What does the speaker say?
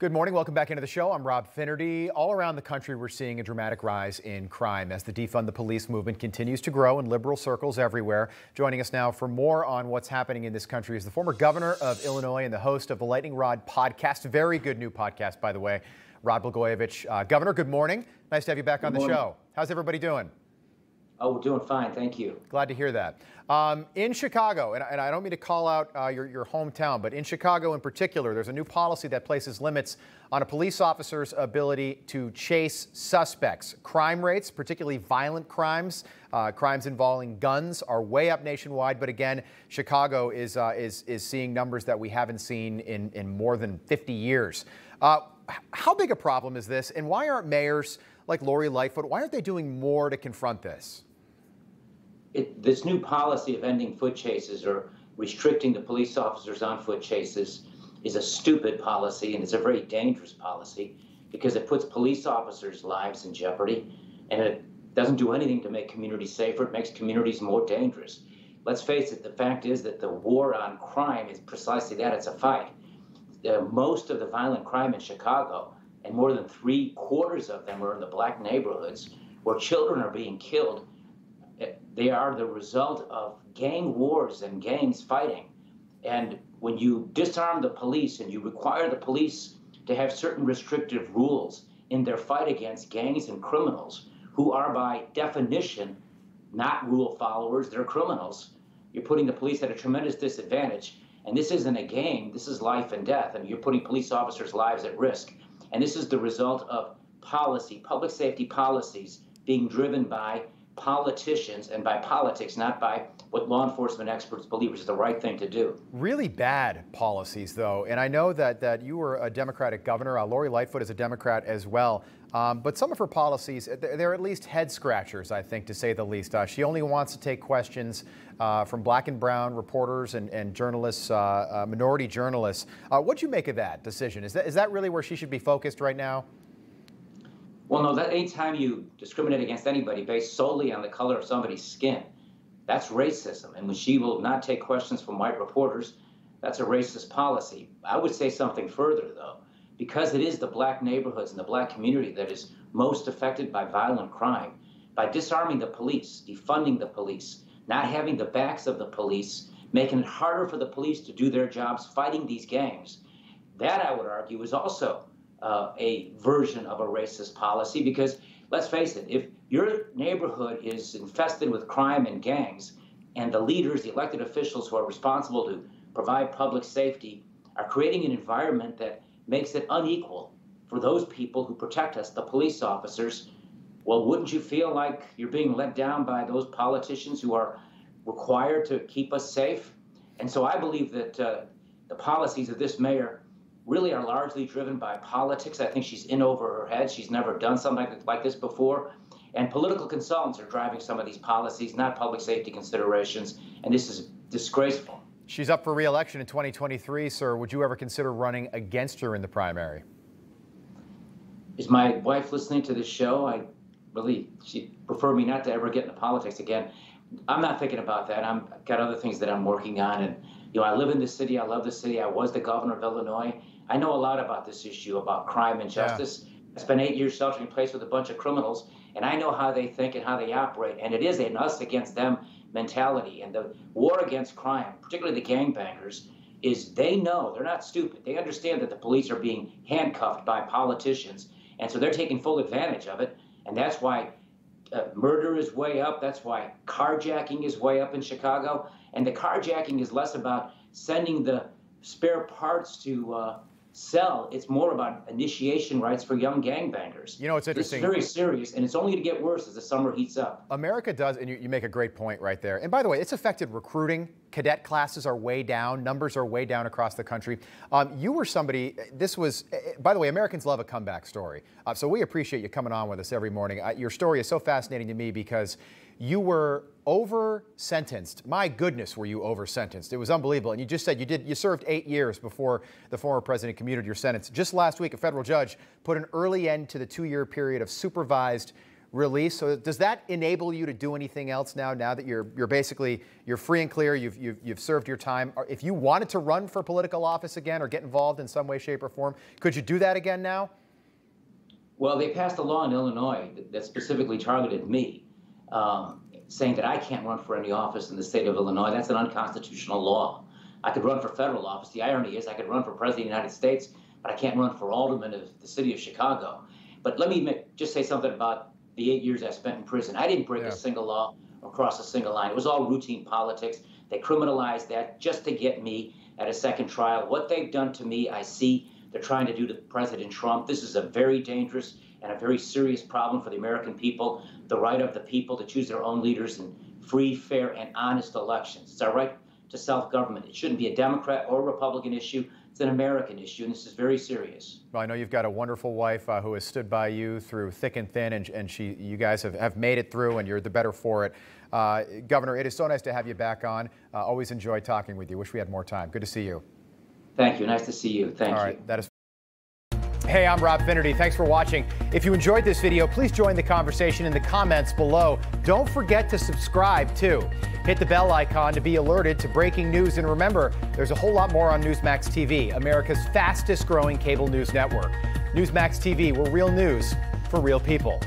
Good morning. Welcome back into the show. I'm Rob Finnerty. All around the country, we're seeing a dramatic rise in crime as the defund the police movement continues to grow in liberal circles everywhere. Joining us now for more on what's happening in this country is the former governor of Illinois and the host of the Lightning Rod podcast. Very good new podcast, by the way, Rod Blagojevich. Governor, good morning. Nice to have you back on the show. How's everybody doing? Oh, we're doing fine. Thank you. Glad to hear that. In Chicago, and I don't mean to call out your hometown, but in Chicago in particular, there's a new policy that places limits on a police officer's ability to chase suspects. Crime rates, particularly violent crimes, crimes involving guns, are way up nationwide. But again, Chicago is seeing numbers that we haven't seen in more than 50 years. How big a problem is this, and why aren't mayors like Lightfoot, why aren't they doing more to confront this? This new policy of ending foot chases or restricting the police officers on foot chases is a stupid policy, and it's a very dangerous policy because it puts police officers' lives in jeopardy, and it doesn't do anything to make communities safer. It makes communities more dangerous. Let's face it, the fact is that the war on crime is precisely that. It's a fight. Most of the violent crime in Chicago, and more than 3/4 of them are in the black neighborhoods where children are being killed. They are the result of gang wars and gangs fighting. And when you disarm the police and you require the police to have certain restrictive rules in their fight against gangs and criminals, who are by definition not rule followers, they're criminals, you're putting the police at a tremendous disadvantage. And this isn't a game, this is life and death. I mean, you're putting police officers' lives at risk. And this is the result of policy, public safety policies being driven by politicians and by politics, not by what law enforcement experts believe is the right thing to do. Really bad policies, though. And I know that you were a Democratic governor. Lori Lightfoot is a Democrat as well. But some of her policies, they're at least head scratchers, I think, to say the least. She only wants to take questions from black and brown reporters and journalists, minority journalists. What'd you make of that decision? Is that really where she should be focused right now? Well, no, that anytime you discriminate against anybody based solely on the color of somebody's skin, that's racism. And when she will not take questions from white reporters, that's a racist policy. I would say something further, though. Because it is the black neighborhoods and the black community that is most affected by violent crime, by disarming the police, defunding the police, not having the backs of the police, making it harder for the police to do their jobs fighting these gangs, that, I would argue, is also a version of a racist policy. Because let's face it, if your neighborhood is infested with crime and gangs, and the leaders, the elected officials who are responsible to provide public safety, are creating an environment that makes it unequal for those people who protect us, the police officers, well, wouldn't you feel like you're being let down by those politicians who are required to keep us safe? And so I believe that the policies of this mayor really are largely driven by politics. I think she's in over her head. She's never done something like this before. And political consultants are driving some of these policies, not public safety considerations. And this is disgraceful. She's up for re-election in 2023, sir. Would you ever consider running against her in the primary? Is my wife listening to this show? She'd prefer me not to ever get into politics again. I'm not thinking about that. I've got other things that I'm working on. And, I live in the city. I love the city. I was the governor of Illinois. I know a lot about this issue, about crime and justice. Yeah. I spent 8 years sheltering in place with a bunch of criminals, and I know how they think and how they operate. And it is an us against them mentality. And the war against crime, particularly the gangbangers, is they know, they're not stupid. They understand that the police are being handcuffed by politicians. And so they're taking full advantage of it. And that's why murder is way up. That's why carjacking is way up in Chicago. And the carjacking is less about sending the spare parts to sell. It's more about initiation rights for young gangbangers. It's interesting. It's very serious, and it's only going to get worse as the summer heats up. America does, and you make a great point right there. And by the way, it's affected recruiting. Cadet classes are way down. Numbers are way down across the country. You were somebody, by the way, Americans love a comeback story. So we appreciate you coming on with us every morning. Your story is so fascinating to me because you were over-sentenced. My goodness, were you over-sentenced. It was unbelievable. And you just said you served 8 years before the former president commuted your sentence. Just last week, a federal judge put an early end to the 2-year period of supervised released. So does that enable you to do anything else now that you're basically free and clear, you've served your time? If you wanted to run for political office again or get involved in some way, shape, or form, could you do that again now? Well, they passed a law in Illinois that specifically targeted me, saying that I can't run for any office in the state of Illinois. That's an unconstitutional law. I could run for federal office. The irony is I could run for president of the United States, but I can't run for alderman of the city of Chicago. But let me just say something about the 8 years I spent in prison. I didn't break a single law or cross a single line. It was all routine politics. They criminalized that just to get me at a second trial. What they've done to me, I see they're trying to do to President Trump. This is a very dangerous and a very serious problem for the American people, the right of the people to choose their own leaders in free, fair, and honest elections. It's our right to self-government. It shouldn't be a Democrat or Republican issue. It's an American issue, and this is very serious. Well, I know you've got a wonderful wife who has stood by you through thick and thin, and you guys have made it through, and you're the better for it. Governor, it is so nice to have you back on. Always enjoy talking with you. Wish we had more time. Good to see you. Thank you. Nice to see you. Thank you. All right. That is. Hey, I'm Rob Finnerty. Thanks for watching. If you enjoyed this video, please join the conversation in the comments below. Don't forget to subscribe, too. Hit the bell icon to be alerted to breaking news. And remember, there's a whole lot more on Newsmax TV, America's fastest growing cable news network. Newsmax TV, we're real news for real people.